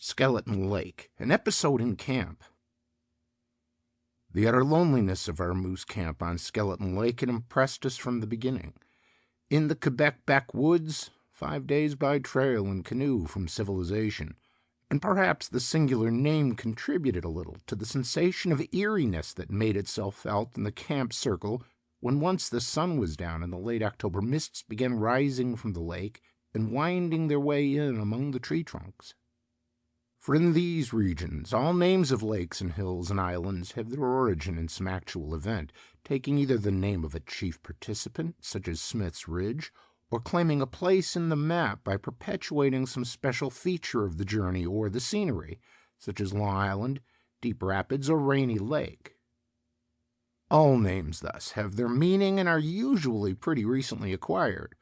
Skeleton Lake, an episode in camp. The utter loneliness of our moose camp on Skeleton Lake had impressed us from the beginning. In the Quebec backwoods, 5 days by trail and canoe from civilization, and perhaps the singular name contributed a little to the sensation of eeriness that made itself felt in the camp circle when once the sun was down and the late October mists began rising from the lake and winding their way in among the tree trunks. For in these regions, all names of lakes and hills and islands have their origin in some actual event, taking either the name of a chief participant, such as Smith's Ridge, or claiming a place in the map by perpetuating some special feature of the journey or the scenery, such as Long Island, Deep Rapids, or Rainy Lake. All names thus have their meaning and are usually pretty recently acquired,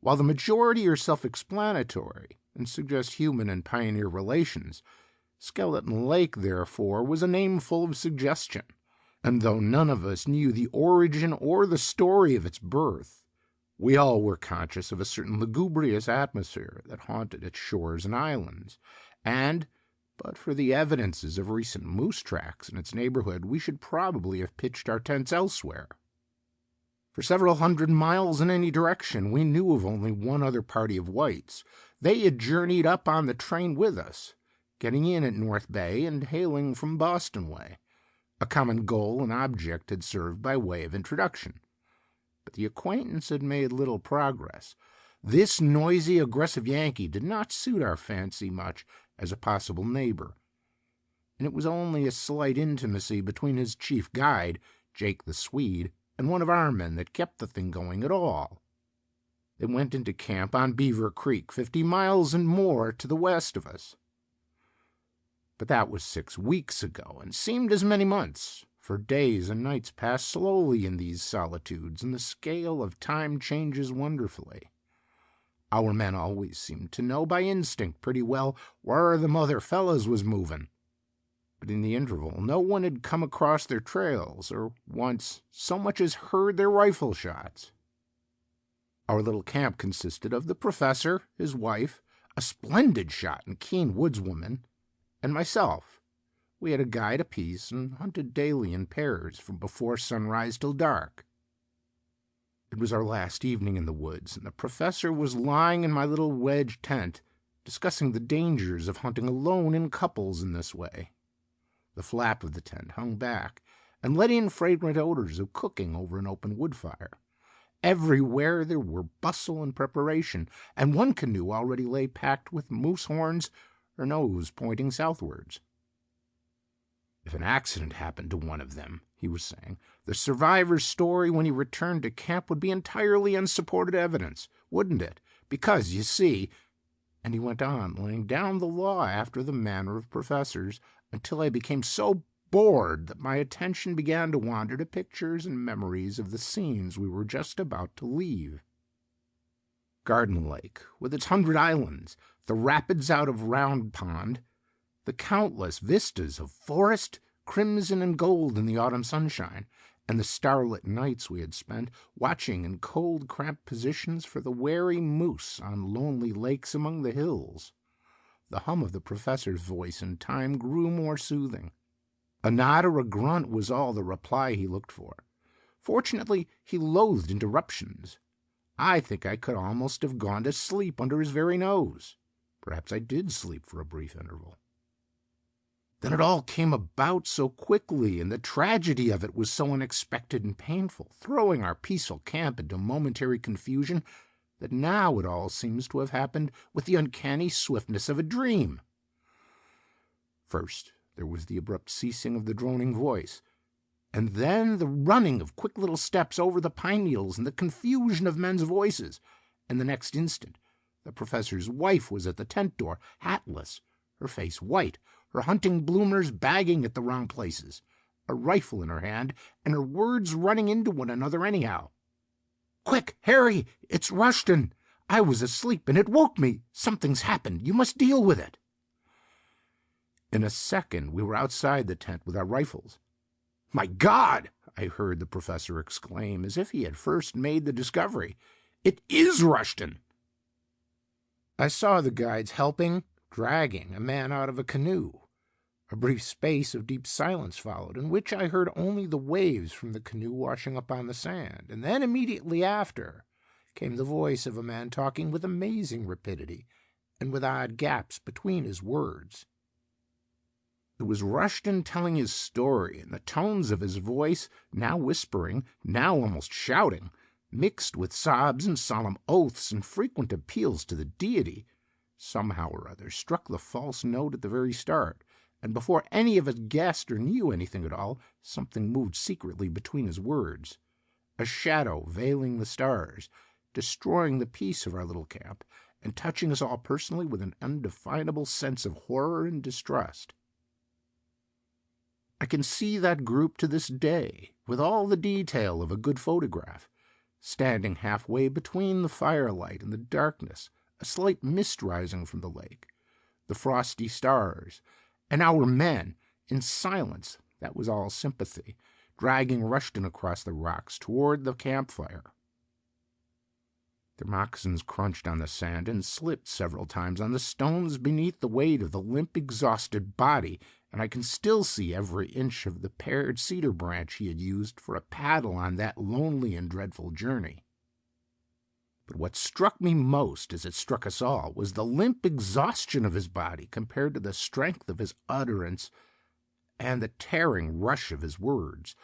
while the majority are self-explanatory and suggest human and pioneer relations. Skeleton Lake, therefore, was a name full of suggestion, and though none of us knew the origin or the story of its birth, we all were conscious of a certain lugubrious atmosphere that haunted its shores and islands, and, but for the evidences of recent moose tracks in its neighborhood, we should probably have pitched our tents elsewhere. For several hundred miles in any direction, we knew of only one other party of whites. They had journeyed up on the train with us, getting in at North Bay and hailing from Boston way. A common goal and object had served by way of introduction. But the acquaintance had made little progress. This noisy, aggressive Yankee did not suit our fancy much as a possible neighbor, and it was only a slight intimacy between his chief guide, Jake the Swede, and one of our men that kept the thing going at all. They went into camp on Beaver Creek, 50 miles and more to the west of us. But that was 6 weeks ago, and seemed as many months, for days and nights pass slowly in these solitudes, and the scale of time changes wonderfully. Our men always seemed to know by instinct pretty well where the mother fellows was moving. But in the interval, no one had come across their trails, or once so much as heard their rifle shots. Our little camp consisted of the professor, his wife, a splendid shot and keen woodswoman, and myself. We had a guide apiece and hunted daily in pairs from before sunrise till dark. It was our last evening in the woods, and the professor was lying in my little wedge tent, discussing the dangers of hunting alone in couples in this way. The flap of the tent hung back and let in fragrant odors of cooking over an open wood fire. Everywhere there were bustle and preparation, and one canoe already lay packed with moose horns, her nose pointing southwards. If an accident happened to one of them, he was saying, the survivor's story when he returned to camp would be entirely unsupported evidence, wouldn't it? Because, you see, and he went on, laying down the law after the manner of professors, until I became so bored that my attention began to wander to pictures and memories of the scenes we were just about to leave. Garden Lake, with its 100 islands, the rapids out of Round Pond, the countless vistas of forest, crimson and gold in the autumn sunshine, and the starlit nights we had spent watching in cold, cramped positions for the wary moose on lonely lakes among the hills. The hum of the professor's voice in time grew more soothing. A nod or a grunt was all the reply he looked for. Fortunately, he loathed interruptions. I think I could almost have gone to sleep under his very nose. Perhaps I did sleep for a brief interval. Then it all came about so quickly, and the tragedy of it was so unexpected and painful, throwing our peaceful camp into momentary confusion, that now it all seems to have happened with the uncanny swiftness of a dream. First, there was the abrupt ceasing of the droning voice, and then the running of quick little steps over the pine needles and the confusion of men's voices, and the next instant the professor's wife was at the tent door, hatless, her face white, her hunting bloomers bagging at the wrong places, a rifle in her hand, and her words running into one another anyhow. "Quick, Harry, it's Rushton. I was asleep and it woke me. Something's happened. You must deal with it." In a second we were outside the tent with our rifles. "My God!" I heard the professor exclaim, as if he had first made the discovery. "It is Rushton!" I saw the guides helping, dragging a man out of a canoe. A brief space of deep silence followed, in which I heard only the waves from the canoe washing up on the sand, and then immediately after came the voice of a man talking with amazing rapidity and with odd gaps between his words. It was Rushton telling his story, and the tones of his voice, now whispering, now almost shouting, mixed with sobs and solemn oaths and frequent appeals to the deity, somehow or other struck the false note at the very start, and before any of us guessed or knew anything at all, something moved secretly between his words, a shadow veiling the stars, destroying the peace of our little camp, and touching us all personally with an undefinable sense of horror and distrust. I can see that group to this day, with all the detail of a good photograph, standing halfway between the firelight and the darkness, a slight mist rising from the lake, the frosty stars, and our men, in silence that was all sympathy, dragging Rushton across the rocks toward the campfire. Their moccasins crunched on the sand and slipped several times on the stones beneath the weight of the limp, exhausted body, and I can still see every inch of the pared cedar branch he had used for a paddle on that lonely and dreadful journey. But what struck me most, as it struck us all, was the limp exhaustion of his body compared to the strength of his utterance and the tearing rush of his words.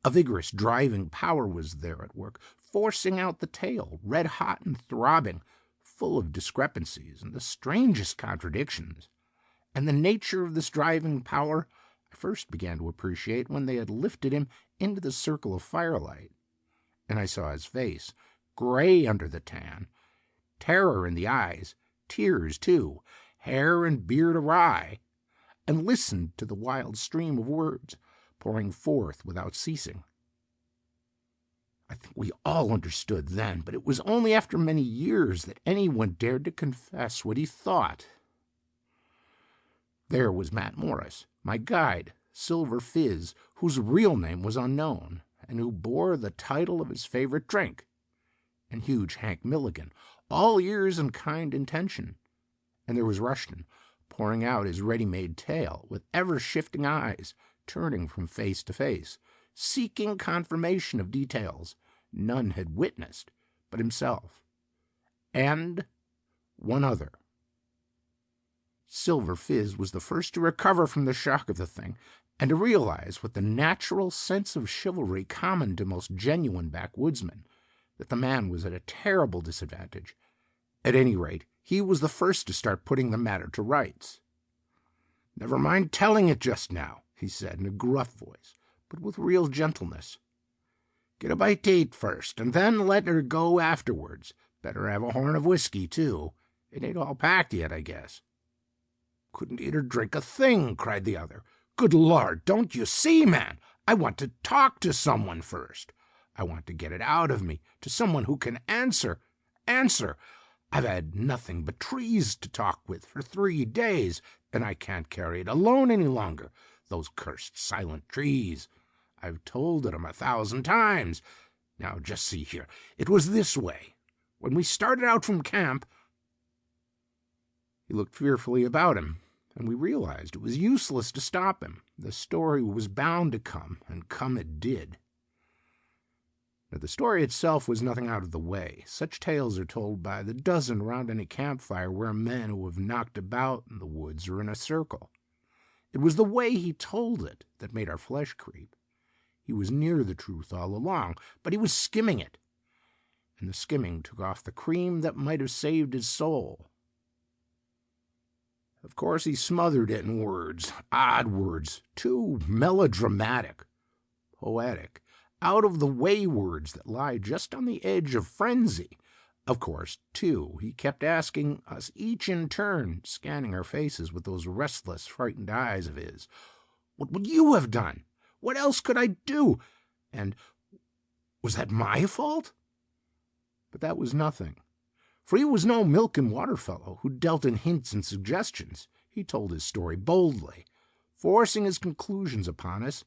A vigorous driving power was there at work, forcing out the tale, red-hot and throbbing, full of discrepancies and the strangest contradictions. And the nature of this driving power I first began to appreciate when they had lifted him into the circle of firelight, and I saw his face, gray under the tan, terror in the eyes, tears too, hair and beard awry, and listened to the wild stream of words pouring forth without ceasing. I think we all understood then, but it was only after many years that anyone dared to confess what he thought. There was Matt Morris, my guide, Silver Fizz, whose real name was unknown, and who bore the title of his favorite drink, and huge Hank Milligan, all ears and kind intention. And there was Rushton, pouring out his ready-made tale, with ever-shifting eyes, turning from face to face, seeking confirmation of details none had witnessed but himself, and one other. Silver Fizz was the first to recover from the shock of the thing, and to realize, with the natural sense of chivalry common to most genuine backwoodsmen, that the man was at a terrible disadvantage. At any rate, he was the first to start putting the matter to rights. "Never mind telling it just now," he said in a gruff voice, but with real gentleness. "Get a bite to eat first, and then let her go afterwards. Better have a horn of whiskey, too. It ain't all packed yet, I guess." "Couldn't eat or drink a thing," cried the other. "Good Lord, don't you see, man? I want to talk to someone first. I want to get it out of me, to someone who can answer. I've had nothing but trees to talk with for 3 days, and I can't carry it alone any longer. Those cursed silent trees. I've told it 'em 1,000 times. Now, just see here. It was this way. When we started out from camp—" He looked fearfully about him, and we realized it was useless to stop him. The story was bound to come, and come it did. Now, the story itself was nothing out of the way. Such tales are told by the dozen round any campfire where men who have knocked about in the woods are in a circle. It was the way he told it that made our flesh creep. He was near the truth all along, but he was skimming it, and the skimming took off the cream that might have saved his soul. Of course, he smothered it in words, odd words, too melodramatic, poetic, out-of-the-way words that lie just on the edge of frenzy. Of course, too, he kept asking us each in turn, scanning our faces with those restless, frightened eyes of his, "What would you have done? What else could I do?" And, "Was that my fault?" But that was nothing, for he was no milk and water fellow who dealt in hints and suggestions. He told his story boldly, forcing his conclusions upon us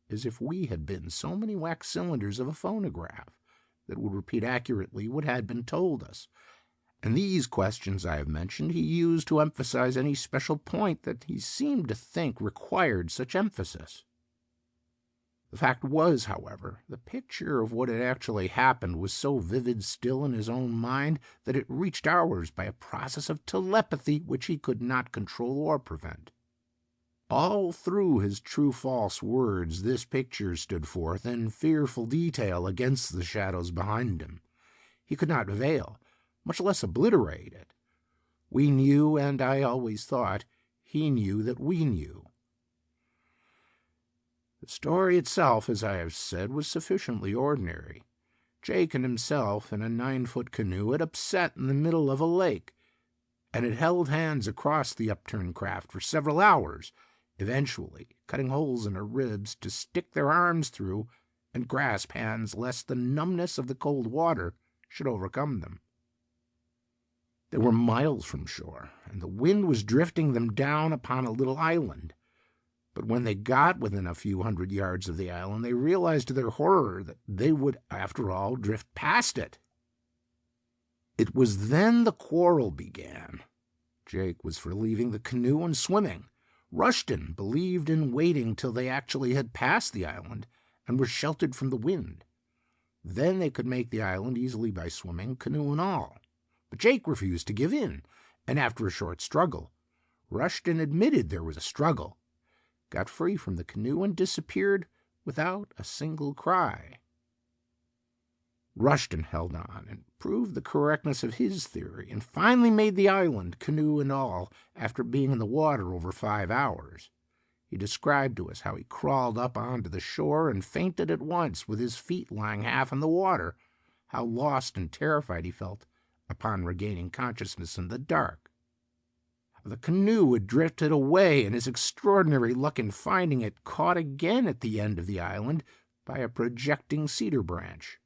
as if we had been so many wax cylinders of a phonograph that would repeat accurately what had been told us, And these questions I have mentioned he used to emphasize any special point that he seemed to think required such emphasis. The fact was, however, the picture of what had actually happened was so vivid still in his own mind that it reached ours by a process of telepathy which he could not control or prevent. All through his true-false words this picture stood forth in fearful detail against the shadows behind him. He could not veil, much less obliterate it. We knew, and I always thought he knew that we knew. The story itself, as I have said, was sufficiently ordinary. Jake and himself in a 9-foot canoe had upset in the middle of a lake, and had held hands across the upturned craft for several hours, eventually cutting holes in her ribs to stick their arms through and grasp hands lest the numbness of the cold water should overcome them. They were miles from shore, and the wind was drifting them down upon a little island. But when they got within a few hundred yards of the island, they realized to their horror that they would, after all, drift past it. It was then the quarrel began. Jake was for leaving the canoe and swimming. Rushton believed in waiting till they actually had passed the island and were sheltered from the wind. Then they could make the island easily by swimming, canoe and all. But Jake refused to give in, and after a short struggle, Rushton admitted there was a struggle, got free from the canoe, and disappeared without a single cry. Rushton held on and proved the correctness of his theory, and finally made the island, canoe and all, after being in the water over 5 hours. He described to us how he crawled up onto the shore and fainted at once with his feet lying half in the water, how lost and terrified he felt upon regaining consciousness in the dark. The canoe had drifted away, and his extraordinary luck in finding it caught again at the end of the island by a projecting cedar branch.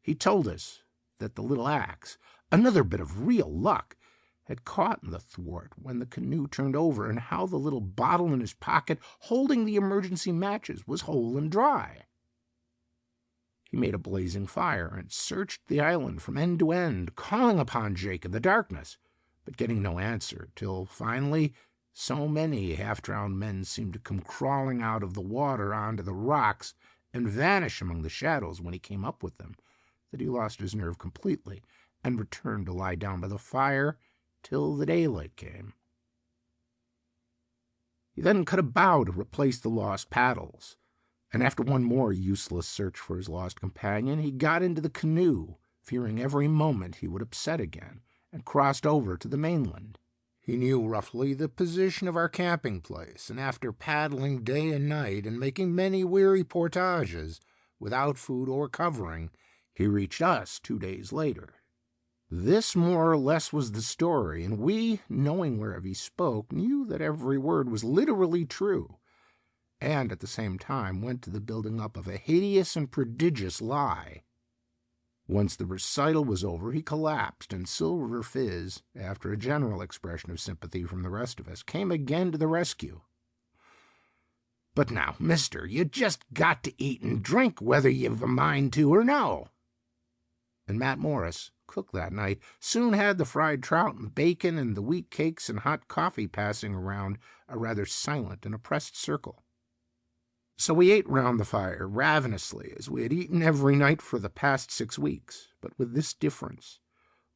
He told us that the little axe, another bit of real luck, had caught in the thwart when the canoe turned over, and how the little bottle in his pocket holding the emergency matches was whole and dry. He made a blazing fire and searched the island from end to end, calling upon Jake in the darkness, but getting no answer, till finally so many half-drowned men seemed to come crawling out of the water onto the rocks and vanish among the shadows when he came up with them, that he lost his nerve completely and returned to lie down by the fire till the daylight came. He then cut a bough to replace the lost paddles, and after one more useless search for his lost companion, he got into the canoe, fearing every moment he would upset again, and crossed over to the mainland. He knew roughly the position of our camping place, and after paddling day and night and making many weary portages, without food or covering, he reached us 2 days later. This more or less was the story, and we, knowing whereof he spoke, knew that every word was literally true, and at the same time went to the building up of a hideous and prodigious lie. Once the recital was over, he collapsed, and Silver Fizz, after a general expression of sympathy from the rest of us, came again to the rescue. "But now, mister, you just got to eat and drink whether you've a mind to or no." And Matt Morris, cook that night, soon had the fried trout and bacon and the wheat cakes and hot coffee passing around a rather silent and oppressed circle. So we ate round the fire ravenously, as we had eaten every night for the past 6 weeks, but with this difference,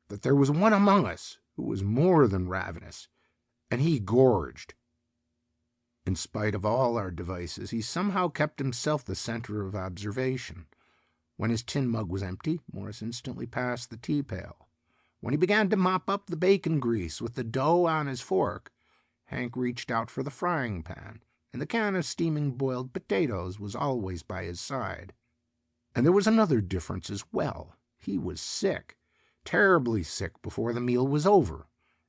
that there was one among us who was more than ravenous, and he gorged. In spite of all our devices, he somehow kept himself the center of observation. When his tin mug was empty, Morris instantly passed the tea pail. When he began to mop up the bacon grease with the dough on his fork, Hank reached out for the frying pan, and the can of steaming boiled potatoes was always by his side. And there was another difference as well. He was sick, terribly sick before the meal was over,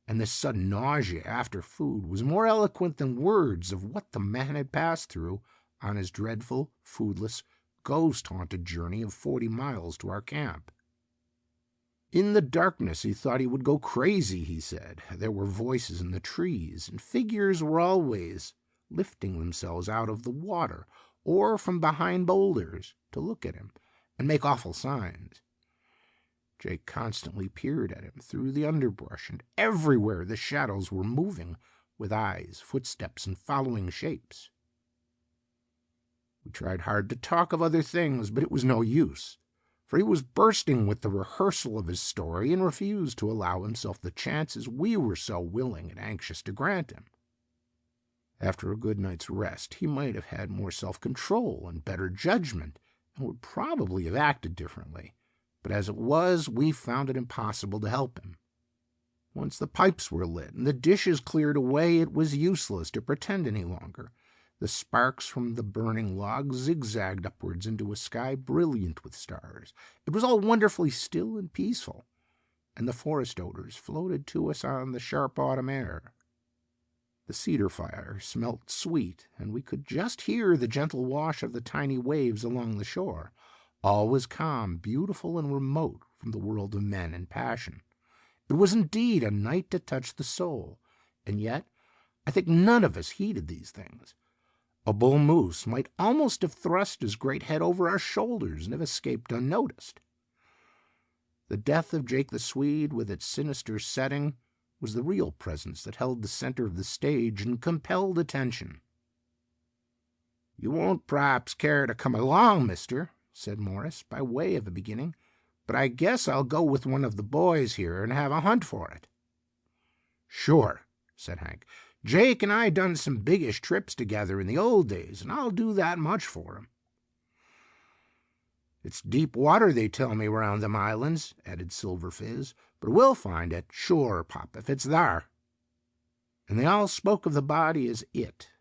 and this sudden nausea after food was more eloquent than words of what the man had passed through on his dreadful, foodless, ghost-haunted journey of 40 miles to our camp. In the darkness he thought he would go crazy, he said. There were voices in the trees, and figures were always lifting themselves out of the water or from behind boulders to look at him and make awful signs. Jake constantly peered at him through the underbrush, and everywhere the shadows were moving, with eyes, footsteps, and following shapes. We tried hard to talk of other things, but it was no use, for he was bursting with the rehearsal of his story and refused to allow himself the chances we were so willing and anxious to grant him. After a good night's rest, he might have had more self-control and better judgment, and would probably have acted differently. But as it was, we found it impossible to help him. Once the pipes were lit and the dishes cleared away, it was useless to pretend any longer. The sparks from the burning logs zigzagged upwards into a sky brilliant with stars. It was all wonderfully still and peaceful, and the forest odors floated to us on the sharp autumn air. The cedar fire smelt sweet, and we could just hear the gentle wash of the tiny waves along the shore. All was calm, beautiful, and remote from the world of men and passion. It was indeed a night to touch the soul, and yet I think none of us heeded these things. A bull moose might almost have thrust his great head over our shoulders and have escaped unnoticed. The death of Jake the Swede, with its sinister setting, was the real presence that held the center of the stage and compelled attention. "You won't perhaps care to come along, mister," said Morris, by way of a beginning, "but I guess I'll go with one of the boys here and have a hunt for it." "Sure," said Hank. "Jake and I done some biggish trips together in the old days, and I'll do that much for him." "It's deep water, they tell me, round them islands," added Silver Fizz, "but we'll find it, sure, Pop, if it's thar." And they all spoke of the body as it.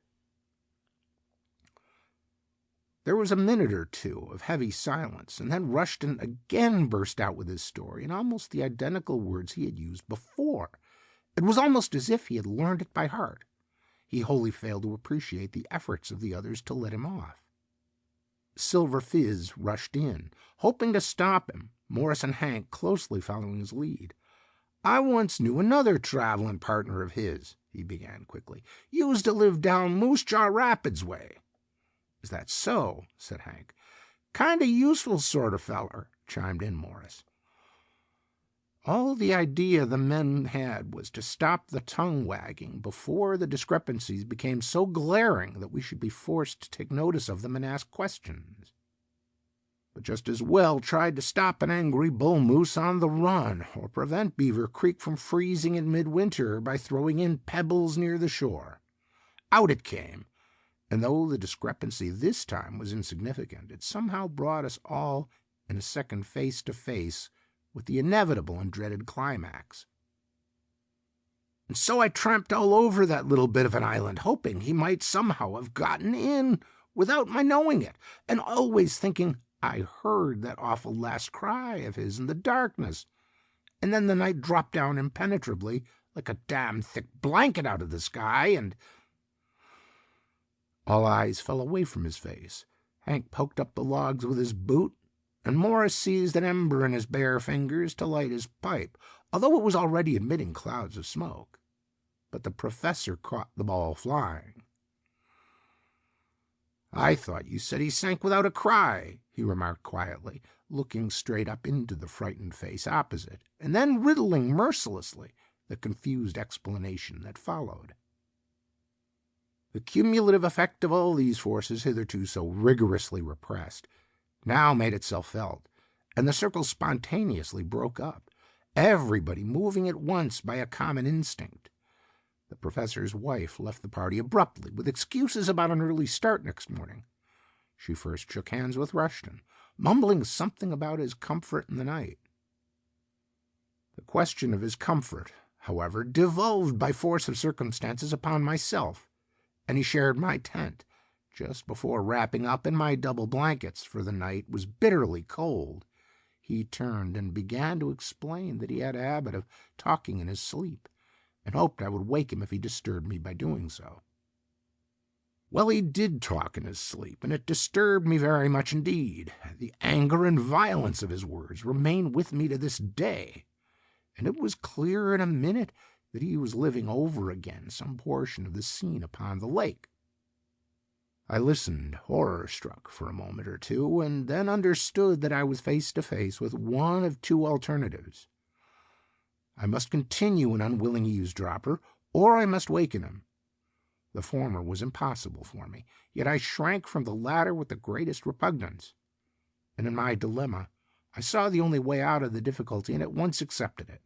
There was a minute or two of heavy silence, and then Rushton again burst out with his story in almost the identical words he had used before. It was almost as if he had learned it by heart. He wholly failed to appreciate the efforts of the others to let him off. Silver Fizz rushed in, hoping to stop him, Morris and Hank closely following his lead. "I once knew another traveling partner of his," he began quickly. "Used to live down Moose Jaw Rapids way." "Is that so?" said Hank. "Kind of useful sort of feller," chimed in Morris. All the idea the men had was to stop the tongue wagging before the discrepancies became so glaring that we should be forced to take notice of them and ask questions. But just as well tried to stop an angry bull moose on the run, or prevent Beaver Creek from freezing in midwinter by throwing in pebbles near the shore. Out it came, and though the discrepancy this time was insignificant, it somehow brought us all in a second face to face with the inevitable and dreaded climax. "And so I tramped all over that little bit of an island, hoping he might somehow have gotten in without my knowing it, and always thinking I heard that awful last cry of his in the darkness. And then the night dropped down impenetrably like a damn thick blanket out of the sky, and—" All eyes fell away from his face. Hank poked up the logs with his boot, and Morris seized an ember in his bare fingers to light his pipe, although it was already emitting clouds of smoke. But the professor caught the ball flying. "I thought you said he sank without a cry," he remarked quietly, looking straight up into the frightened face opposite, and then riddling mercilessly the confused explanation that followed. The cumulative effect of all these forces, hitherto so rigorously repressed, now made itself felt, and the circle spontaneously broke up, everybody moving at once by a common instinct. The professor's wife left the party abruptly, with excuses about an early start next morning. She first shook hands with Rushton, mumbling something about his comfort in the night. The question of his comfort, however, devolved by force of circumstances upon myself, and he shared my tent just before wrapping up in my double blankets, for the night was bitterly cold. He turned and began to explain that he had a habit of talking in his sleep, and hoped I would wake him if he disturbed me by doing so. Well, he did talk in his sleep, and it disturbed me very much indeed. The anger and violence of his words remain with me to this day, and it was clear in a minute that he was living over again some portion of the scene upon the lake. I listened, horror-struck, for a moment or two, and then understood that I was face to face with one of two alternatives. I must continue an unwilling eavesdropper, or I must waken him. The former was impossible for me, yet I shrank from the latter with the greatest repugnance. And in my dilemma, I saw the only way out of the difficulty and at once accepted it.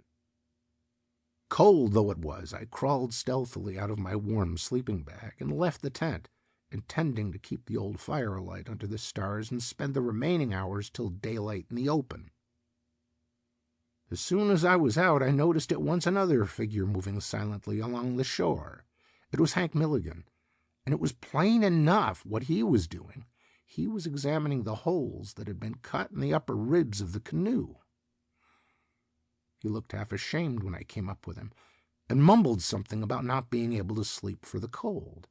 Cold though it was, I crawled stealthily out of my warm sleeping bag and left the tent, intending to keep the old fire alight under the stars and spend the remaining hours till daylight in the open. As soon as I was out, I noticed at once another figure moving silently along the shore. It was Hank Milligan, and it was plain enough what he was doing. He was examining the holes that had been cut in the upper ribs of the canoe. He looked half ashamed when I came up with him, and mumbled something about not being able to sleep for the cold.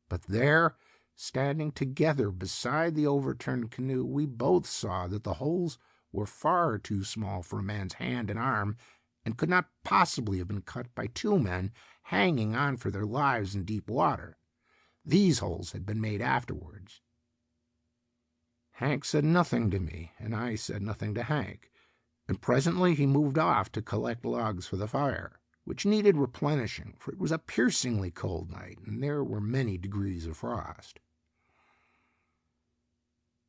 But there, standing together beside the overturned canoe, we both saw that the holes were far too small for a man's hand and arm, and could not possibly have been cut by two men hanging on for their lives in deep water. These holes had been made afterwards. Hank said nothing to me, and I said nothing to Hank, and presently he moved off to collect logs for the fire, which needed replenishing, for it was a piercingly cold night, and there were many degrees of frost.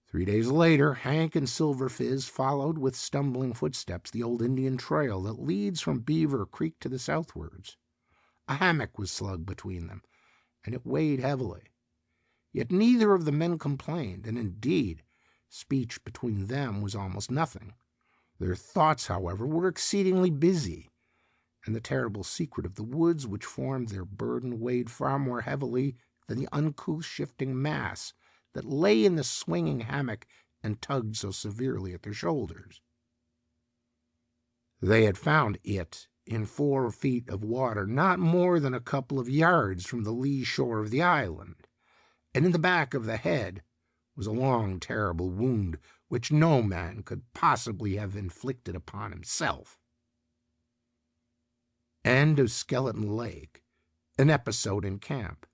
3 days later, Hank and Silver Fizz followed with stumbling footsteps the old Indian trail that leads from Beaver Creek to the southwards. A hammock was slung between them, and it weighed heavily. Yet neither of the men complained, and indeed, speech between them was almost nothing. Their thoughts, however, were exceedingly busy, and the terrible secret of the woods which formed their burden weighed far more heavily than the uncouth shifting mass that lay in the swinging hammock and tugged so severely at their shoulders. They had found it in 4 feet of water, not more than a couple of yards from the lee shore of the island, and in the back of the head was a long, terrible wound which no man could possibly have inflicted upon himself. End of Skeleton Lake, an episode in camp.